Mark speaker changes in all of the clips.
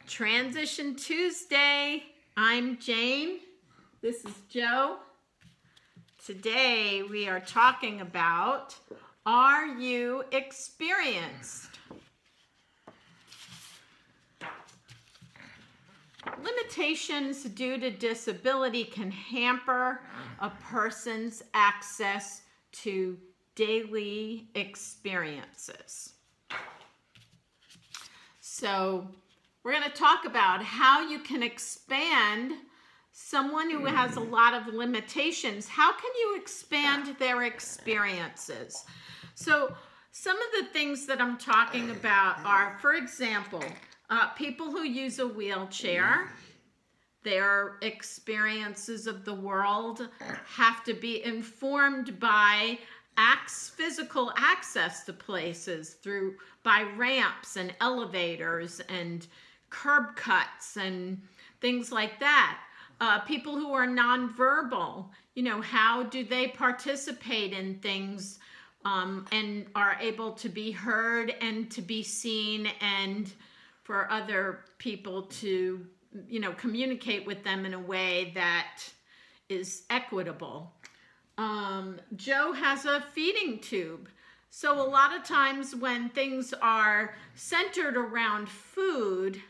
Speaker 1: Transition Tuesday. I'm Jane. This is Joe. Today we are talking about, are you experienced? Limitations due to disability can hamper a person's access to daily experiences. So we're going to talk about how you can expand someone who has a lot of limitations. How can you expand their experiences? So some of the things that I'm talking about are, for example, people who use a wheelchair. Their experiences of the world have to be informed by physical access to places by ramps and elevators and curb cuts and things like that. People who are nonverbal, how do they participate in things and are able to be heard and to be seen and for other people to, communicate with them in a way that is equitable. Joe has a feeding tube. So a lot of times when things are centered around food,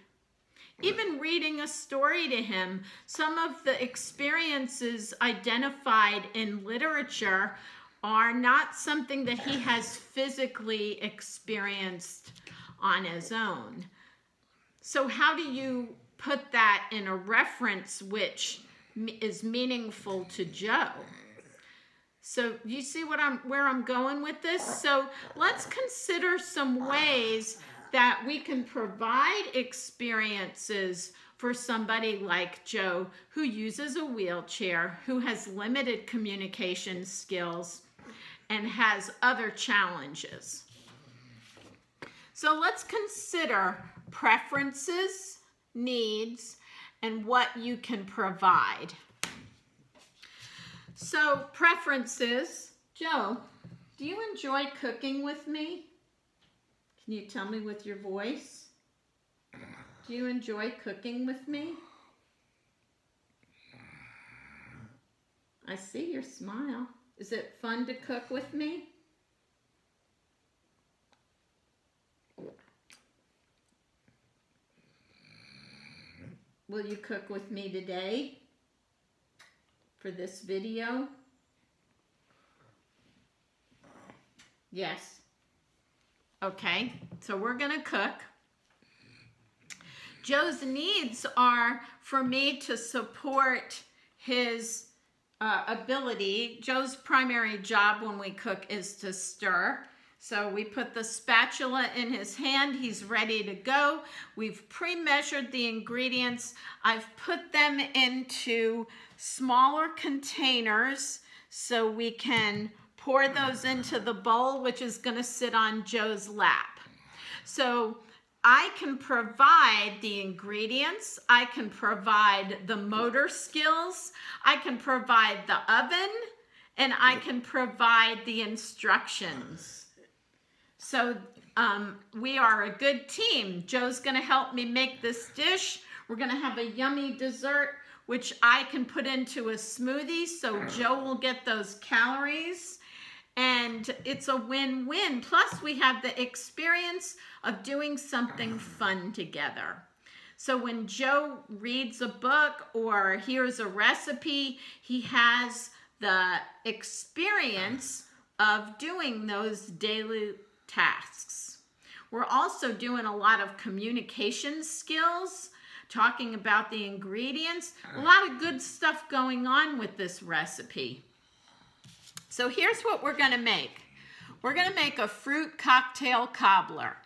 Speaker 1: even reading a story to him, some of the experiences identified in literature are not something that he has physically experienced on his own. So how do you put that in a reference which is meaningful to Joe? So you see where I'm going with this? So let's consider some ways that we can provide experiences for somebody like Joe who uses a wheelchair, who has limited communication skills, and has other challenges. So let's consider preferences, needs, and what you can provide. So preferences. Joe, do you enjoy cooking with me? Can you tell me with your voice? Do you enjoy cooking with me? I see your smile. Is it fun to cook with me? Will you cook with me today for this video? Yes. Okay, so we're gonna cook. Joe's needs are for me to support his ability. Joe's primary job when we cook is to stir. So we put the spatula in his hand. He's ready to go. We've pre-measured the ingredients. I've put them into smaller containers so we can pour those into the bowl, which is going to sit on Joe's lap. So I can provide the ingredients. I can provide the motor skills. I can provide the oven, and I can provide the instructions. So we are a good team. Joe's going to help me make this dish. We're going to have a yummy dessert, which I can put into a smoothie, so Joe will get those calories. And it's a win-win. Plus, we have the experience of doing something fun together. So when Joe reads a book or hears a recipe, he has the experience of doing those daily tasks. We're also doing a lot of communication skills, talking about the ingredients, a lot of good stuff going on with this recipe. So here's what we're gonna make. We're gonna make a fruit cocktail cobbler.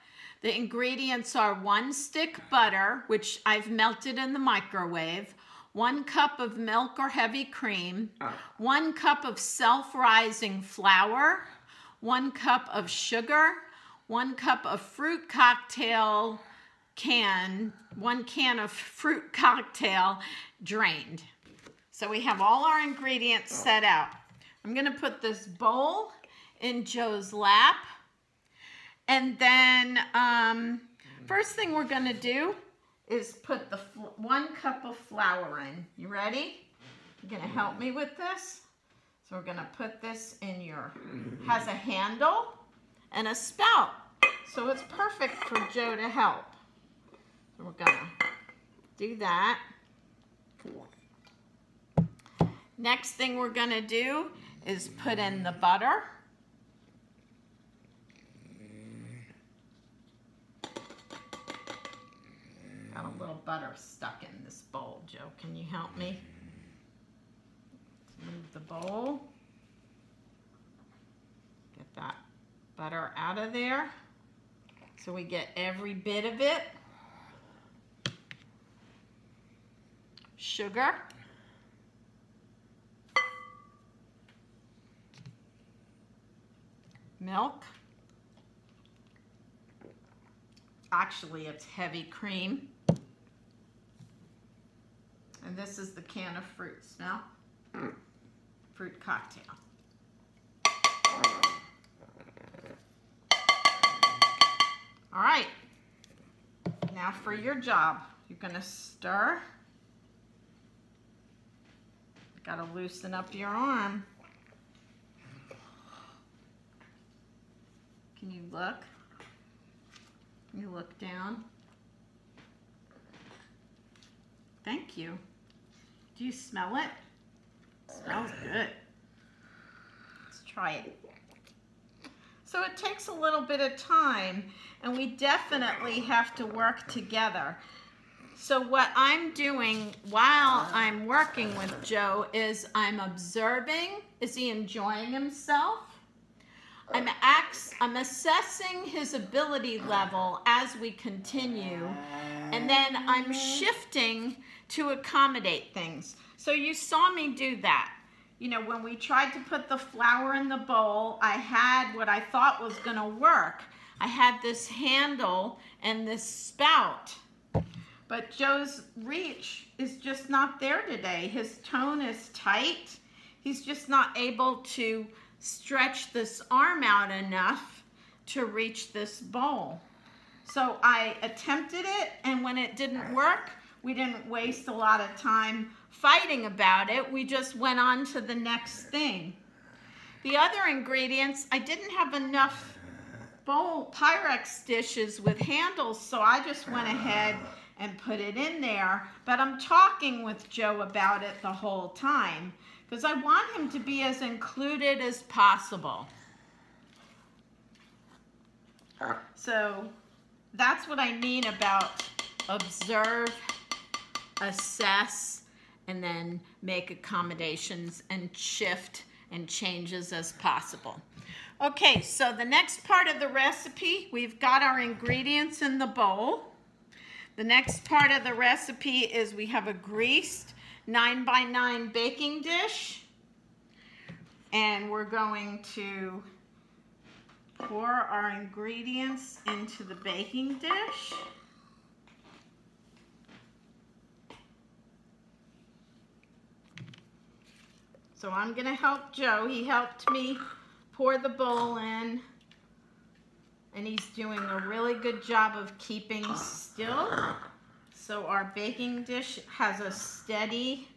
Speaker 1: The ingredients are 1 stick butter, which I've melted in the microwave, 1 cup of milk or heavy cream, 1 cup of self-rising flour, 1 cup of sugar, 1 cup of fruit cocktail can, 1 can of fruit cocktail drained. So we have all our ingredients set out. I'm gonna put this bowl in Joe's lap. And then first thing we're gonna do is put the 1 cup of flour in. You ready? You're gonna help me with this? So we're gonna put this in has a handle and a spout. So it's perfect for Joe to help. So we're gonna do that. Next thing we're gonna do is put in the butter. Got a little butter stuck in this bowl, Joe. Can you help me? Let's move the bowl. Get that butter out of there so we get every bit of it. Sugar. Milk. Actually, it's heavy cream. And this is the can of fruit. Smell? Fruit cocktail. All right. Now for your job. You're going to stir. Got to loosen up your arm. Can you look? Can you look down? Thank you. Do you smell it? It smells good. Let's try it. So it takes a little bit of time, and we definitely have to work together. So what I'm doing while I'm working with Joe is I'm observing. Is he enjoying himself? I'm assessing his ability level as we continue, and then I'm shifting to accommodate things. So you saw me do that. You know, when we tried to put the flour in the bowl, I had what I thought was going to work. I had this handle and this spout. But Joe's reach is just not there today. His tone is tight. He's just not able to stretch this arm out enough to reach this bowl. So I attempted it, and when it didn't work, we didn't waste a lot of time fighting about it. We just went on to the next thing. The other ingredients, I didn't have enough Pyrex dishes with handles, so I just went ahead and put it in there. But I'm talking with Joe about it the whole time, because I want him to be as included as possible. So that's what I mean about observe, assess, and then make accommodations and shift and changes as possible. Okay, so the next part of the recipe, we've got our ingredients in the bowl. The next part of the recipe is we have a greased 9x9 baking dish, and we're going to pour our ingredients into the baking dish. So I'm going to help Joe. He helped me pour the bowl in, and he's doing a really good job of keeping still. So our baking dish has a steady,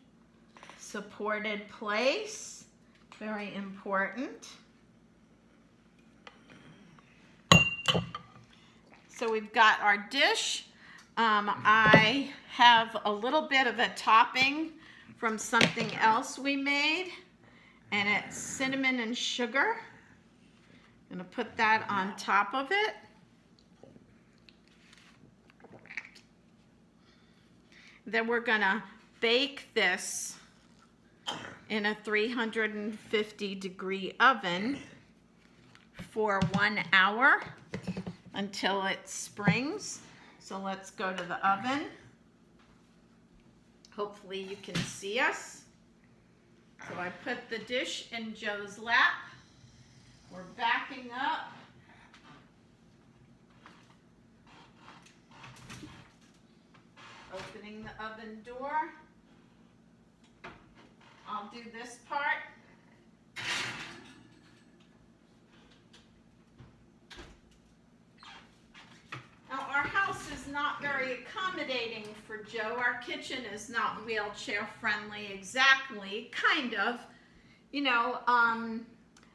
Speaker 1: supported place. Very important. So we've got our dish. I have a little bit of a topping from something else we made, and it's cinnamon and sugar. I'm gonna put that on top of it. Then we're gonna bake this in a 350-degree oven for 1 hour until it springs. So let's go to the oven. Hopefully you can see us. So I put the dish in Joe's lap. We're backing up. Opening the oven door. I'll do this part. Now our house is not very very accommodating for Joe. Our kitchen is not wheelchair friendly exactly, kind of. You know,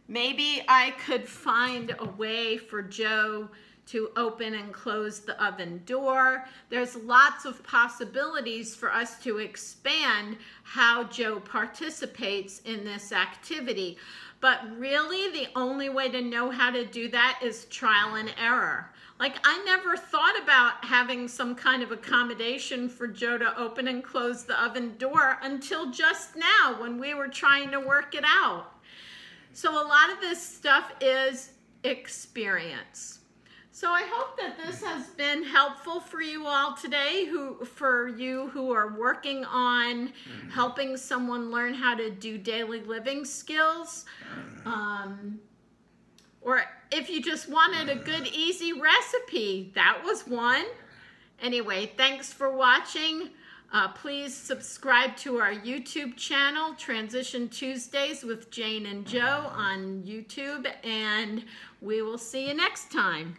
Speaker 1: maybe I could find a way for Joe to open and close the oven door. There's lots of possibilities for us to expand how Joe participates in this activity. But really, the only way to know how to do that is trial and error. Like, I never thought about having some kind of accommodation for Joe to open and close the oven door until just now when we were trying to work it out. So a lot of this stuff is experience. So I hope that this has been helpful for you all today, for you who are working on helping someone learn how to do daily living skills. Or if you just wanted a good, easy recipe, that was one. Anyway, thanks for watching. Please subscribe to our YouTube channel, Transition Tuesdays with Jane and Joe on YouTube, and we will see you next time.